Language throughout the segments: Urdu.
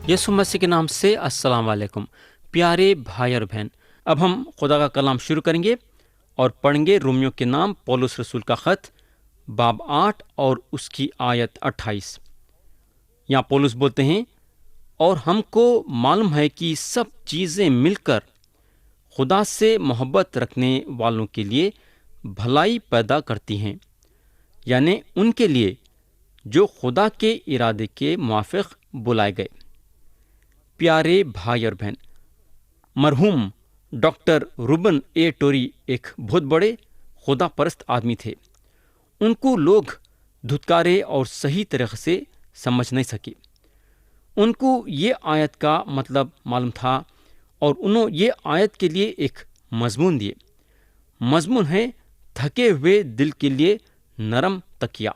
یسوع مسیح کے نام سے السلام علیکم پیارے بھائی اور بہن، اب ہم خدا کا کلام شروع کریں گے اور پڑھیں گے رومیو کے نام پولس رسول کا خط باب 8 اور اس کی آیت 28۔ یہاں پولس بولتے ہیں، اور ہم کو معلوم ہے کہ سب چیزیں مل کر خدا سے محبت رکھنے والوں کے لیے بھلائی پیدا کرتی ہیں، یعنی ان کے لیے جو خدا کے ارادے کے موافق بلائے گئے۔ پیارے بھائی اور بہن، مرحوم ڈاکٹر روبن اے ٹوری ایک بہت بڑے خدا پرست آدمی تھے۔ ان کو لوگ دھتکارے اور صحیح طریقے سے سمجھ نہیں سکے۔ ان کو یہ آیت کا مطلب معلوم تھا اور انہوں یہ آیت کے لیے ایک مضمون دیے۔ مضمون ہے تھکے ہوئے دل کے لیے نرم تکیہ۔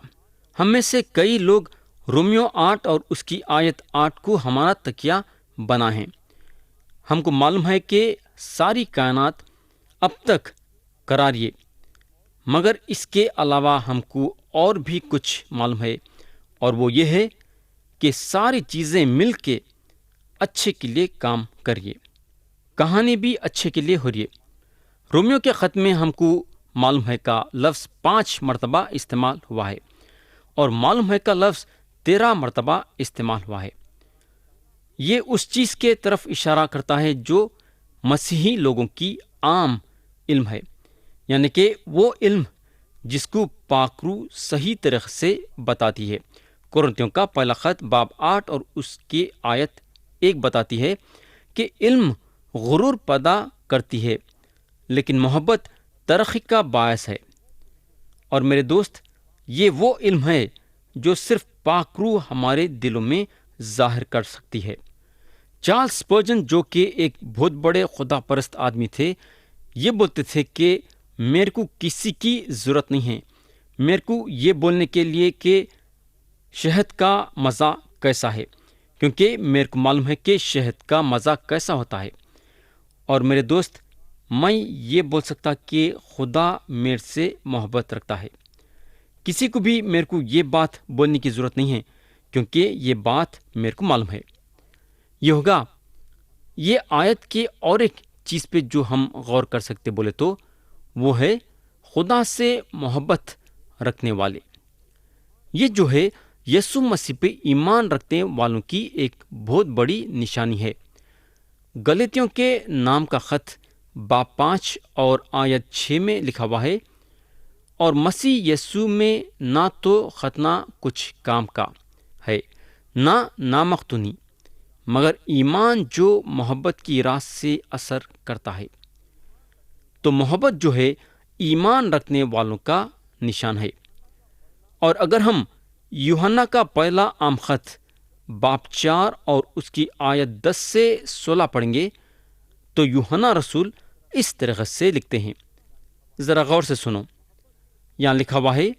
ہم میں سے کئی لوگ رومیو 8 اور اس کی آیت 8 کو ہمارا تکیہ بنا ہے۔ ہم کو معلوم ہے کہ ساری کائنات اب تک قراری ہے، مگر اس کے علاوہ ہم کو اور بھی کچھ معلوم ہے، اور وہ یہ ہے کہ ساری چیزیں مل کے اچھے کے لیے کام کریے۔ کہانی بھی اچھے کے لیے ہو رہی ہے۔ رومیو کے خط میں ہم کو معلوم ہے کا لفظ 5 مرتبہ استعمال ہوا ہے، اور معلوم ہے کا لفظ 13 مرتبہ استعمال ہوا ہے۔ یہ اس چیز کے طرف اشارہ کرتا ہے جو مسیحی لوگوں کی عام علم ہے، یعنی کہ وہ علم جس کو پاک روح صحیح طریقے سے بتاتی ہے۔ قرنتیوں کا پہلا خط باب 8 اور اس کی آیت 1 بتاتی ہے کہ علم غرور پیدا کرتی ہے، لیکن محبت ترقی کا باعث ہے۔ اور میرے دوست، یہ وہ علم ہے جو صرف پاک روح ہمارے دلوں میں ظاہر کر سکتی ہے۔ چارلس اسپرجن، جو کہ ایک بہت بڑے خدا پرست آدمی تھے، یہ بولتے تھے کہ میرے کو کسی کی ضرورت نہیں ہے، میرے کو یہ بولنے کے لیے کہ شہد کا مزہ کیسا ہے، کیونکہ میرے کو معلوم ہے کہ شہد کا مزہ کیسا ہوتا ہے۔ اور میرے دوست، میں یہ بول سکتا کہ خدا میرے سے محبت رکھتا ہے۔ کسی کو بھی میرے کو یہ بات بولنے کی ضرورت نہیں ہے، کیونکہ یہ بات میرے کو معلوم ہے۔ یہ ہوگا یہ آیت کے اور ایک چیز پہ جو ہم غور کر سکتے بولے تو وہ ہے خدا سے محبت رکھنے والے۔ یہ جو ہے یسوع مسیح پہ ایمان رکھنے والوں کی ایک بہت بڑی نشانی ہے۔ گلاطیوں کے نام کا خط باب 5 اور آیت 6 میں لکھا ہوا ہے، اور مسیح یسوع میں نہ تو ختنہ کچھ کام کا ہے، نہ نامختونی، مگر ایمان جو محبت کی راہ سے اثر کرتا ہے۔ تو محبت جو ہے ایمان رکھنے والوں کا نشان ہے۔ اور اگر ہم یوحنا کا پہلا عام خط باب 4 اور اس کی آیت 10 سے 16 پڑھیں گے تو یوحنا رسول اس طرح سے لکھتے ہیں، ذرا غور سے سنو۔ یہاں لکھا ہوا ہے،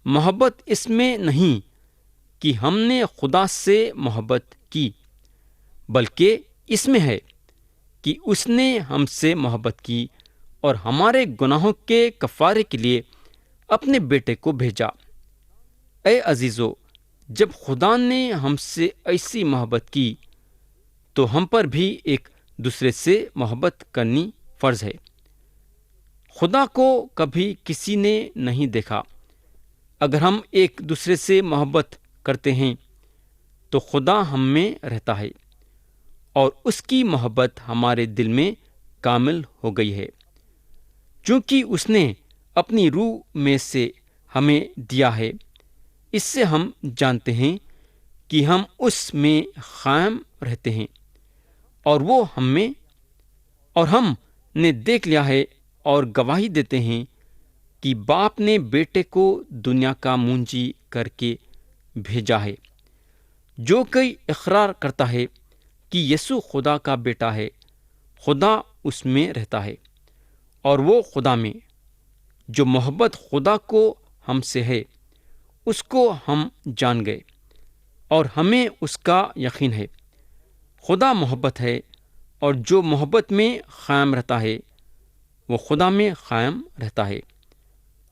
محبت اس میں نہیں کہ ہم نے خدا سے محبت کی، بلکہ اس میں ہے کہ اس نے ہم سے محبت کی اور ہمارے گناہوں کے کفارے کے لیے اپنے بیٹے کو بھیجا۔ اے عزیزو، جب خدا نے ہم سے ایسی محبت کی تو ہم پر بھی ایک دوسرے سے محبت کرنی فرض ہے۔ خدا کو کبھی کسی نے نہیں دیکھا۔ اگر ہم ایک دوسرے سے محبت کرتے ہیں تو خدا ہم میں رہتا ہے، اور اس کی محبت ہمارے دل میں کامل ہو گئی ہے، چونکہ اس نے اپنی روح میں سے ہمیں دیا ہے۔ اس سے ہم جانتے ہیں کہ ہم اس میں قائم رہتے ہیں، اور وہ ہم میں، اور ہم نے دیکھ لیا ہے اور گواہی دیتے ہیں کہ باپ نے بیٹے کو دنیا کا منجی کر کے بھیجا ہے۔ جو کوئی اقرار کرتا ہے کہ یسوع خدا کا بیٹا ہے، خدا اس میں رہتا ہے اور وہ خدا میں۔ جو محبت خدا کو ہم سے ہے اس کو ہم جان گئے، اور ہمیں اس کا یقین ہے۔ خدا محبت ہے، اور جو محبت میں قائم رہتا ہے وہ خدا میں قائم رہتا ہے،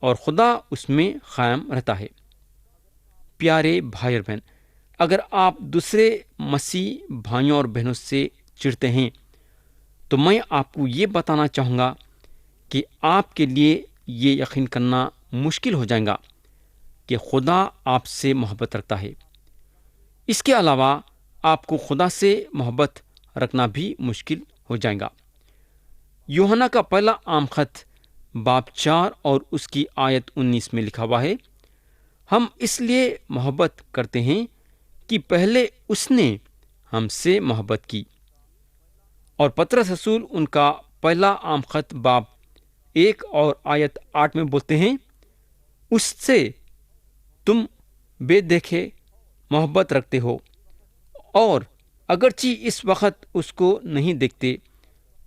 اور خدا اس میں قائم رہتا ہے۔ پیارے بھائی اور بہن، اگر آپ دوسرے مسیح بھائیوں اور بہنوں سے چڑھتے ہیں تو میں آپ کو یہ بتانا چاہوں گا کہ آپ کے لیے یہ یقین کرنا مشکل ہو جائے گا کہ خدا آپ سے محبت رکھتا ہے۔ اس کے علاوہ آپ کو خدا سے محبت رکھنا بھی مشکل ہو جائے گا۔ یوحنا کا پہلا عام خط باب 4 اور اس کی آیت 19 میں لکھا ہوا ہے، ہم اس لیے محبت کرتے ہیں کہ پہلے اس نے ہم سے محبت کی۔ اور پطرس رسول ان کا پہلا عام خط باب 1 اور آیت 8 میں بولتے ہیں، اس سے تم بے دیکھے محبت رکھتے ہو، اور اگرچہ اس وقت اس کو نہیں دیکھتے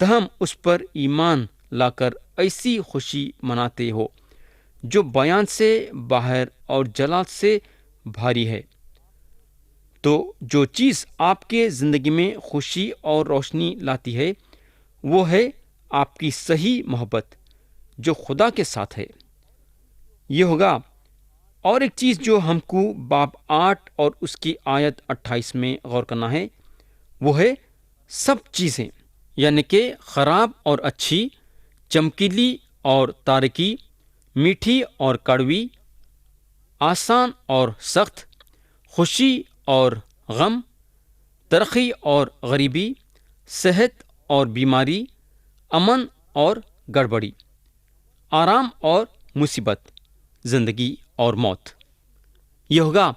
تاہم اس پر ایمان لا کر ایسی خوشی مناتے ہو جو بیان سے باہر اور جلال سے بھاری ہے۔ تو جو چیز آپ کے زندگی میں خوشی اور روشنی لاتی ہے وہ ہے آپ کی صحیح محبت جو خدا کے ساتھ ہے۔ یہ ہوگا۔ اور ایک چیز جو ہم کو باب 8 اور اس کی آیت 28 میں غور کرنا ہے وہ ہے سب چیزیں، یعنی کہ خراب اور اچھی، چمکیلی اور تاریکی، میٹھی اور کڑوی، آسان اور سخت، خوشی اور غم، ترقی اور غریبی، صحت اور بیماری، امن اور گڑبڑی، آرام اور مصیبت، زندگی اور موت۔ یہ ہوگا۔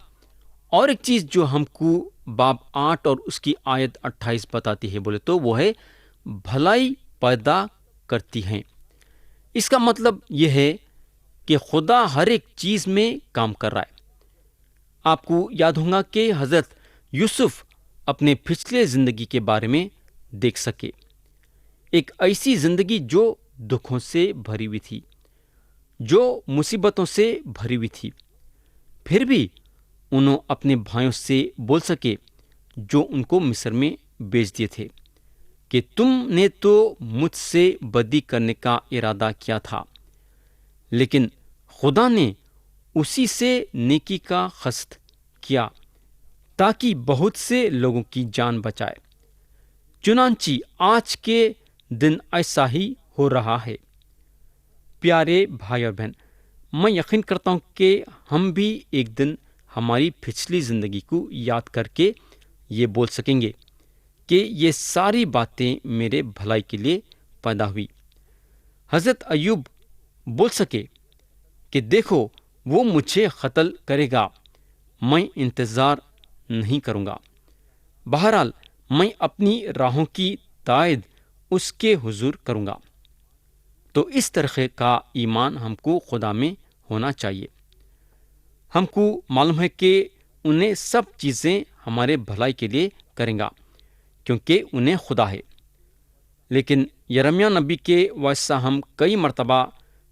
اور ایک چیز جو ہم کو باب 8 اور اس کی آیت 28 بتاتی ہے بولے تو وہ ہے بھلائی پیدا کرتی ہیں۔ اس کا مطلب یہ ہے کہ خدا ہر ایک چیز میں کام کر رہا ہے۔ آپ کو یاد ہوگا کہ حضرت یوسف اپنے پچھلے زندگی کے بارے میں دیکھ سکے، ایک ایسی زندگی جو دکھوں سے بھری ہوئی تھی، جو مصیبتوں سے بھری ہوئی تھی، پھر بھی انہوں اپنے بھائیوں سے بول سکے جو ان کو مصر میں بیچ دیے تھے کہ تم نے تو مجھ سے بدی کرنے کا ارادہ کیا تھا، لیکن خدا نے اسی سے نیکی کا قصد کیا تاکہ بہت سے لوگوں کی جان بچائے۔ چنانچہ آج کے دن ایسا ہی ہو رہا ہے۔ پیارے بھائی اور بہن، میں یقین کرتا ہوں کہ ہم بھی ایک دن ہماری پچھلی زندگی کو یاد کر کے یہ بول سکیں گے کہ یہ ساری باتیں میرے بھلائی کے لیے پیدا ہوئی۔ حضرت ایوب بول سکے کہ دیکھو وہ مجھے قتل کرے گا، میں انتظار نہیں کروں گا، بہرحال میں اپنی راہوں کی تائید اس کے حضور کروں گا۔ تو اس طرح کا ایمان ہم کو خدا میں ہونا چاہیے۔ ہم کو معلوم ہے کہ انہیں سب چیزیں ہمارے بھلائی کے لیے کریں گا کیونکہ انہیں خدا ہے۔ لیکن یرمیہ نبی کے واسطہ ہم کئی مرتبہ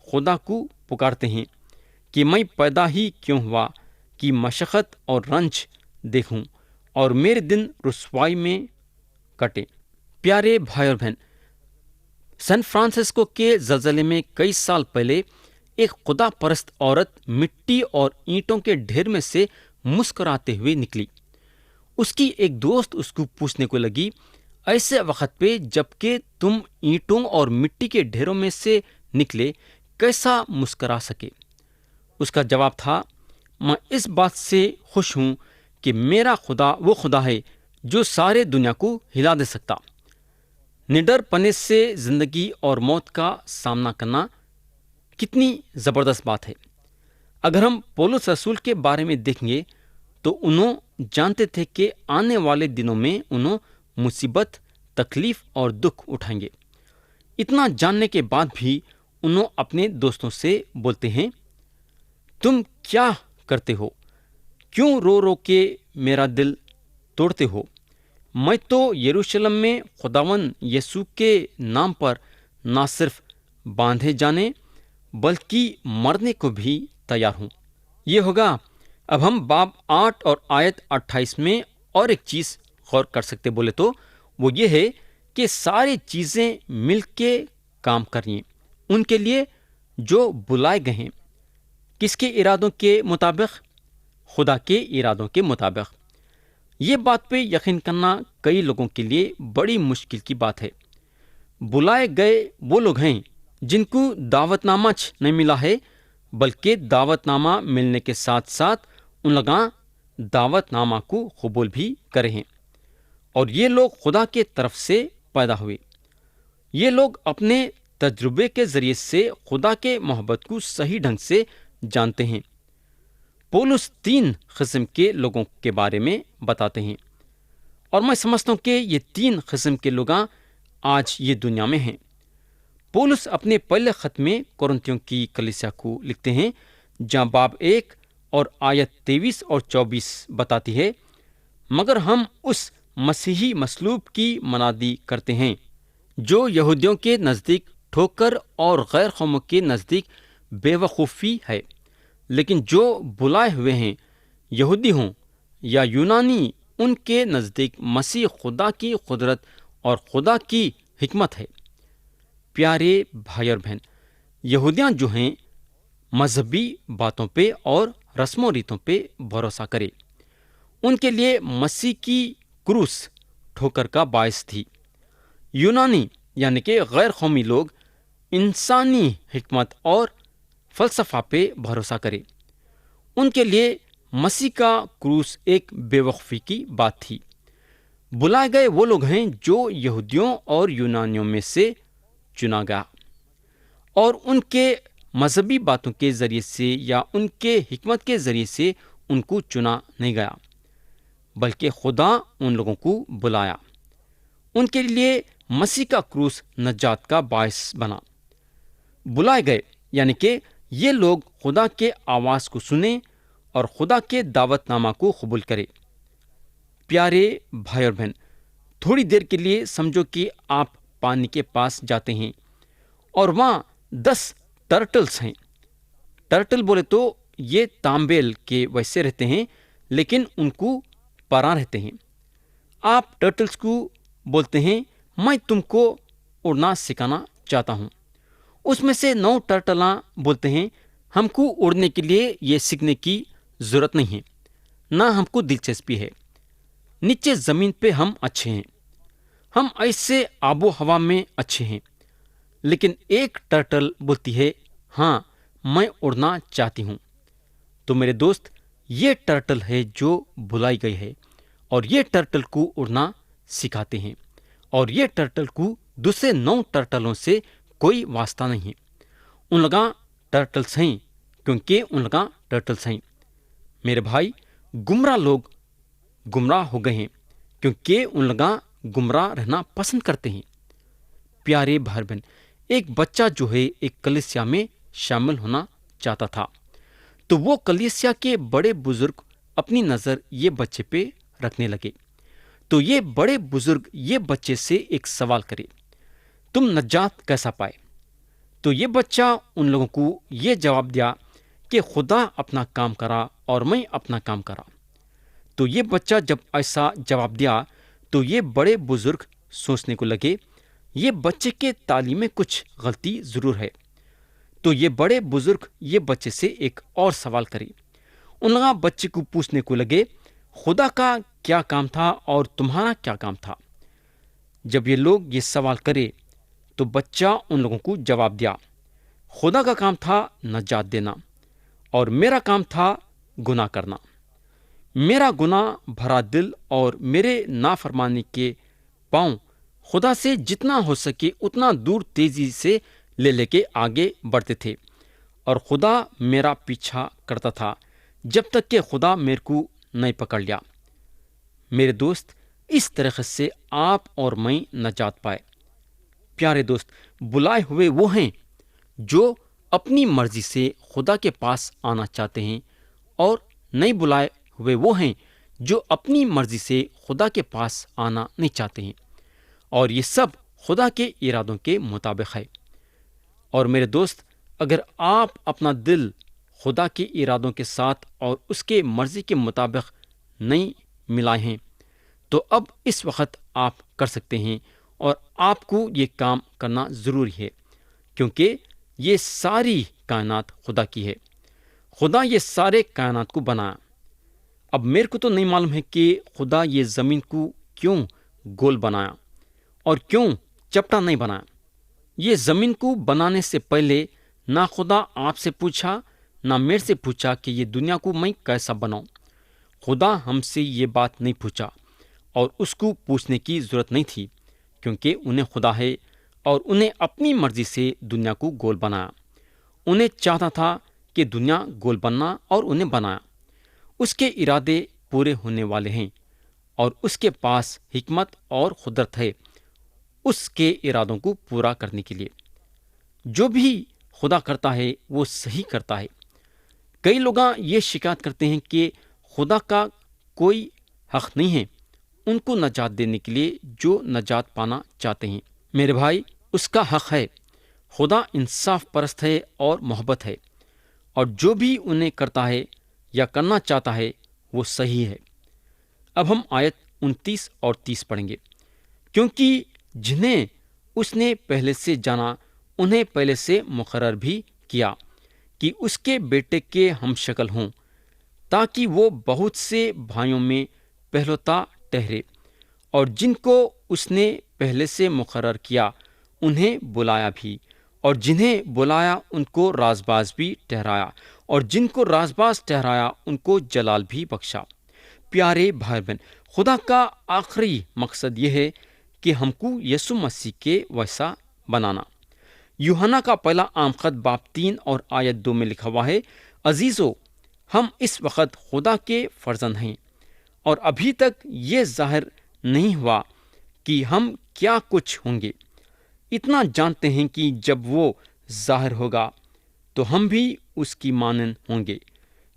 خدا کو پکارتے ہیں کہ میں پیدا ہی کیوں ہوا کہ مشقت اور رنج دیکھوں اور میرے دن رسوائی میں کٹے۔ پیارے بھائی اور بہن، سان فرانسسکو کے زلزلے میں کئی سال پہلے ایک خدا پرست عورت مٹی اور اینٹوں کے ڈھیر میں سے مسکراتے ہوئے نکلی۔ اس کی ایک دوست اس کو پوچھنے کو لگی، ایسے وقت پہ جب کہ تم اینٹوں اور مٹی کے ڈھیروں میں سے نکلے کیسا مسکرا سکے؟ اس کا جواب تھا، میں اس بات سے خوش ہوں کہ میرا خدا وہ خدا ہے جو سارے دنیا کو ہلا دے سکتا۔ نڈر پنے سے زندگی اور موت کا سامنا کرنا کتنی زبردست بات ہے۔ اگر ہم پولس رسول کے بارے میں دیکھیں گے تو انہوں جانتے تھے کہ آنے والے دنوں میں انہوں مصیبت، تکلیف اور دکھ اٹھائیں گے۔ اتنا جاننے کے بعد بھی انہوں اپنے دوستوں سے بولتے ہیں، تم کیا کرتے ہو؟ کیوں رو رو کے میرا دل توڑتے ہو؟ میں تو یروشلم میں خداوند یسوع کے نام پر نہ صرف باندھے جانے بلکہ مرنے کو بھی تیار ہوں۔ یہ ہوگا۔ اب ہم باب 8 اور آیت 28 میں اور ایک چیز غور کر سکتے بولے تو وہ یہ ہے کہ ساری چیزیں مل کے کام کریں ان کے لیے جو بلائے گئے ہیں۔ کس کے ارادوں کے مطابق؟ خدا کے ارادوں کے مطابق۔ یہ بات پہ یقین کرنا کئی لوگوں کے لیے بڑی مشکل کی بات ہے۔ بلائے گئے وہ لوگ ہیں جن کو دعوت نامہ نہیں ملا ہے، بلکہ دعوت نامہ ملنے کے ساتھ ساتھ ان لوگاں دعوت نامہ کو قبول بھی کرے ہیں، اور یہ لوگ خدا کے طرف سے پیدا ہوئے۔ یہ لوگ اپنے تجربے کے ذریعے سے خدا کے محبت کو صحیح ڈھنگ سے جانتے ہیں۔ پولس 3 قسم کے لوگوں کے بارے میں بتاتے ہیں، اور میں سمجھتا ہوں کہ یہ 3 قسم کے لوگ آج یہ دنیا میں ہیں۔ پولس اپنے پہلے خط میں کورنتھیوں کی کلیسیا کو لکھتے ہیں، جہاں باب 1 اور آیت 23 اور 24 بتاتی ہے، مگر ہم اس مسیحی مصلوب کی منادی کرتے ہیں جو یہودیوں کے نزدیک ٹھوکر اور غیر قوموں کے نزدیک بے وقوفی ہے، لیکن جو بلائے ہوئے ہیں، یہودی ہوں یا یونانی، ان کے نزدیک مسیح خدا کی قدرت اور خدا کی حکمت ہے۔ پیارے بھائی اور بہن، یہودیاں جو ہیں مذہبی باتوں پہ اور رسم و ریتوں پہ بھروسہ کرے، ان کے لیے مسیح کی کروس ٹھوکر کا باعث تھی۔ یونانی یعنی کہ غیر قومی لوگ انسانی حکمت اور فلسفہ پہ بھروسہ کرے، ان کے لیے مسیح کا کروس ایک بے وقوفی کی بات تھی۔ بلائے گئے وہ لوگ ہیں جو یہودیوں اور یونانیوں میں سے چنا گیا، اور ان کے مذہبی باتوں کے ذریعے سے یا ان کے حکمت کے ذریعے سے ان کو چنا نہیں گیا، بلکہ خدا ان لوگوں کو بلایا۔ ان کے لیے مسیح کا کروس نجات کا باعث بنا۔ بلائے گئے یعنی کہ یہ لوگ خدا کے آواز کو سنیں اور خدا کے دعوت نامہ کو قبول کرے۔ پیارے بھائی اور بہن، تھوڑی دیر کے لیے سمجھو کہ آپ پانی کے پاس جاتے ہیں اور وہاں 10 ٹرٹلز ہیں۔ ٹرٹل بولے تو یہ تانبیل کے ویسے رہتے ہیں، لیکن ان کو پراں رہتے ہیں۔ آپ ٹرٹلز کو بولتے ہیں، میں تم کو اڑنا سکھانا چاہتا ہوں۔ اس میں سے 9 ٹرٹلاں بولتے ہیں، ہم کو اڑنے کے لیے یہ سیکھنے کی ضرورت نہیں ہے، نہ ہم کو دلچسپی ہے۔ نیچے زمین پہ ہم اچھے ہیں، ہم ایسے آب و ہوا میں اچھے ہیں۔ لیکن ایک ٹرٹل بولتی ہے، ہاں میں اڑنا چاہتی ہوں۔ تو میرے دوست، یہ ٹرٹل ہے جو بلائی گئی ہے، اور یہ ٹرٹل کو اڑنا سکھاتے ہیں، اور یہ ٹرٹل کو دوسرے 9 ٹرٹلوں سے کوئی واسطہ نہیں ہے۔ ان لوگاں ٹرٹلس ہیں کیونکہ ان لوگاں ٹرٹلس ہیں۔ میرے بھائی، گمراہ لوگ گمراہ ہو گئے ہیں کیونکہ ان لوگاں گمراہ رہنا پسند کرتے ہیں۔ پیارے بھائی بہن، ایک بچہ جو ہے ایک کلیسیا میں شامل ہونا چاہتا تھا، تو وہ کلیسیا کے بڑے بزرگ اپنی نظر یہ بچے پہ رکھنے لگے۔ تو یہ بڑے بزرگ یہ بچے سے ایک سوال کرے، تم نجات کیسا پائے؟ تو یہ بچہ ان لوگوں کو یہ جواب دیا کہ خدا اپنا کام کرا اور میں اپنا کام کرا۔ تو یہ بچہ جب ایسا جواب دیا تو یہ بڑے بزرگ سوچنے کو لگے، یہ بچے کے تعلیم میں کچھ غلطی ضرور ہے۔ تو یہ بڑے بزرگ یہ بچے سے ایک اور سوال کرے۔ ان لوگ بچے کو پوچھنے کو لگے، خدا کا کیا کام تھا اور تمہارا کیا کام تھا؟ جب یہ لوگ یہ سوال کرے تو بچہ ان لوگوں کو جواب دیا، خدا کا کام تھا نجات دینا، اور میرا کام تھا گناہ کرنا۔ میرا گناہ بھرا دل اور میرے نافرمانی کے پاؤں خدا سے جتنا ہو سکے اتنا دور تیزی سے لے کے آگے بڑھتے تھے، اور خدا میرا پیچھا کرتا تھا جب تک کہ خدا میرے کو نہیں پکڑ لیا۔ میرے دوست، اس طریقے سے آپ اور میں نجات پائے۔ پیارے دوست، بلائے ہوئے وہ ہیں جو اپنی مرضی سے خدا کے پاس آنا چاہتے ہیں، اور نہیں بلائے ہوئے وہ ہیں جو اپنی مرضی سے خدا کے پاس آنا نہیں چاہتے ہیں، اور یہ سب خدا کے ارادوں کے مطابق ہے۔ اور میرے دوست، اگر آپ اپنا دل خدا کے ارادوں کے ساتھ اور اس کے مرضی کے مطابق نہیں ملائے ہیں، تو اب اس وقت آپ کر سکتے ہیں، اور آپ کو یہ کام کرنا ضروری ہے، کیونکہ یہ ساری کائنات خدا کی ہے۔ خدا یہ سارے کائنات کو بنایا، اب میرے کو تو نہیں معلوم ہے کہ خدا یہ زمین کو کیوں گول بنایا اور کیوں چپٹا نہیں بنایا۔ یہ زمین کو بنانے سے پہلے نہ خدا آپ سے پوچھا نہ میرے سے پوچھا کہ یہ دنیا کو میں کیسا بناؤں۔ خدا ہم سے یہ بات نہیں پوچھا اور اس کو پوچھنے کی ضرورت نہیں تھی، کیونکہ انہیں خدا ہے اور انہیں اپنی مرضی سے دنیا کو گول بنایا۔ انہیں چاہتا تھا کہ دنیا گول بننا اور انہیں بنایا۔ اس کے ارادے پورے ہونے والے ہیں اور اس کے پاس حکمت اور قدرت ہے اس کے ارادوں کو پورا کرنے کے لیے۔ جو بھی خدا کرتا ہے وہ صحیح کرتا ہے۔ کئی لوگ یہ شکایت کرتے ہیں کہ خدا کا کوئی حق نہیں ہے ان کو نجات دینے کے لیے جو نجات پانا چاہتے ہیں۔ میرے بھائی، اس کا حق ہے۔ خدا انصاف پرست ہے اور محبت ہے، اور جو بھی انہیں کرتا ہے یا کرنا چاہتا ہے وہ صحیح ہے۔ اب ہم آیت 29 اور 30 پڑھیں گے۔ کیونکہ جنہیں اس نے پہلے سے جانا انہیں پہلے سے مقرر بھی کیا کہ اس کے بیٹے کے ہم شکل ہوں، تاکہ وہ بہت سے بھائیوں میں پہلوتا ٹھہرے۔ اور جن کو اس نے پہلے سے مقرر کیا انہیں بلایا بھی، اور جنہیں بلایا ان کو رازباز بھی ٹھہرایا، اور جن کو رازباز ٹھہرایا ان کو جلال بھی بخشا۔ پیارے بھائی بہن، خدا کا آخری مقصد یہ ہے کہ ہم کو یسوع مسیح کے ویسا بنانا۔ یوحنا کا پہلا عام خط باب 3 اور آیت 2 میں لکھا ہوا ہے، عزیزو، ہم اس وقت خدا کے فرزند ہیں، اور ابھی تک یہ ظاہر نہیں ہوا کہ ہم کیا کچھ ہوں گے۔ اتنا جانتے ہیں کہ جب وہ ظاہر ہوگا تو ہم بھی اس کی مانند ہوں گے،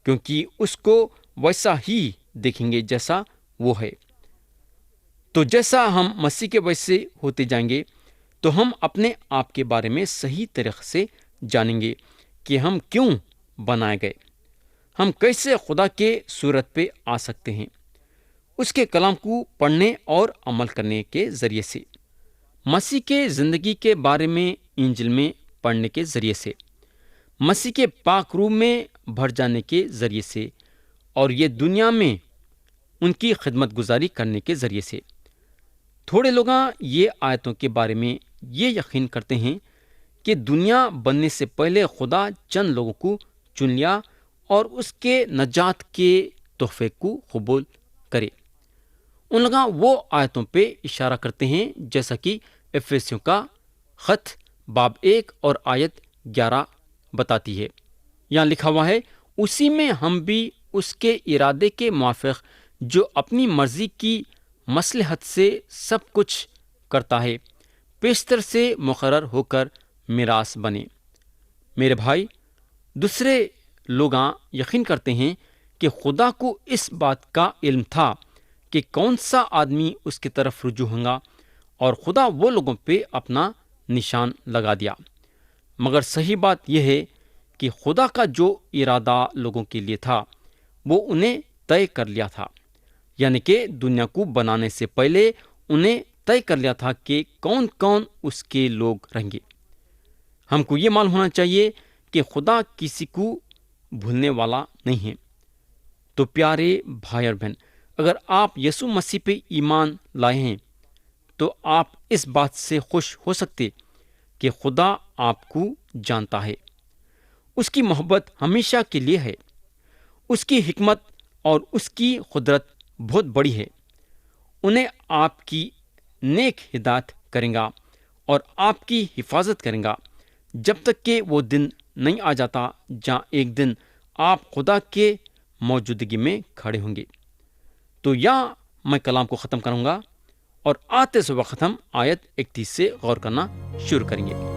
کیونکہ اس کو ویسا ہی دیکھیں گے جیسا وہ ہے۔ تو جیسا ہم مسیح کے ویسے ہوتے جائیں گے تو ہم اپنے آپ کے بارے میں صحیح طریقے سے جانیں گے کہ ہم کیوں بنائے گئے، ہم کیسے خدا کے صورت پہ آ سکتے ہیں، اس کے کلام کو پڑھنے اور عمل کرنے کے ذریعے سے، مسیح کے زندگی کے بارے میں انجیل میں پڑھنے کے ذریعے سے، مسیح کے پاک روح میں بھر جانے کے ذریعے سے، اور یہ دنیا میں ان کی خدمت گزاری کرنے کے ذریعے سے۔ تھوڑے لوگ یہ آیتوں کے بارے میں یہ یقین کرتے ہیں کہ دنیا بننے سے پہلے خدا چند لوگوں کو چن لیا اور اس کے نجات کے تحفے کو قبول کرے۔ ان لوگ وہ آیتوں پہ اشارہ کرتے ہیں جیسا کہ افسیوں کا خط باب 1 اور آیت 11 بتاتی ہے۔ یہاں لکھا ہوا ہے، اسی میں ہم بھی اس کے ارادے کے موافق جو اپنی مرضی کی مصلحت سے سب کچھ کرتا ہے پیشتر سے مقرر ہو کر میراث بنے۔ میرے بھائی، دوسرے لوگ یقین کرتے ہیں کہ خدا کو اس بات کا علم تھا کہ کون سا آدمی اس کی طرف رجوع ہوگا، اور خدا وہ لوگوں پہ اپنا نشان لگا دیا۔ مگر صحیح بات یہ ہے کہ خدا کا جو ارادہ لوگوں کے لیے تھا وہ انہیں طے کر لیا تھا، یعنی کہ دنیا کو بنانے سے پہلے انہیں طے کر لیا تھا کہ کون کون اس کے لوگ رہیں گے۔ ہم کو یہ معلوم ہونا چاہیے کہ خدا کسی کو بھولنے والا نہیں ہے۔ تو پیارے بھائی اور بہن، اگر آپ یسوع مسیح پہ ایمان لائے ہیں تو آپ اس بات سے خوش ہو سکتے کہ خدا آپ کو جانتا ہے، اس کی محبت ہمیشہ کے لیے ہے، اس کی حکمت اور اس کی قدرت بہت بڑی ہے۔ انہیں آپ کی نیک ہدایت کریں گا اور آپ کی حفاظت کریں گا جب تک کہ وہ دن نہیں آ جاتا جہاں ایک دن آپ خدا کے موجودگی میں کھڑے ہوں گے۔ تو یہاں میں کلام کو ختم کروں گا اور آتے سے وقت ہم آیت 31 سے غور کرنا شروع کریں گے۔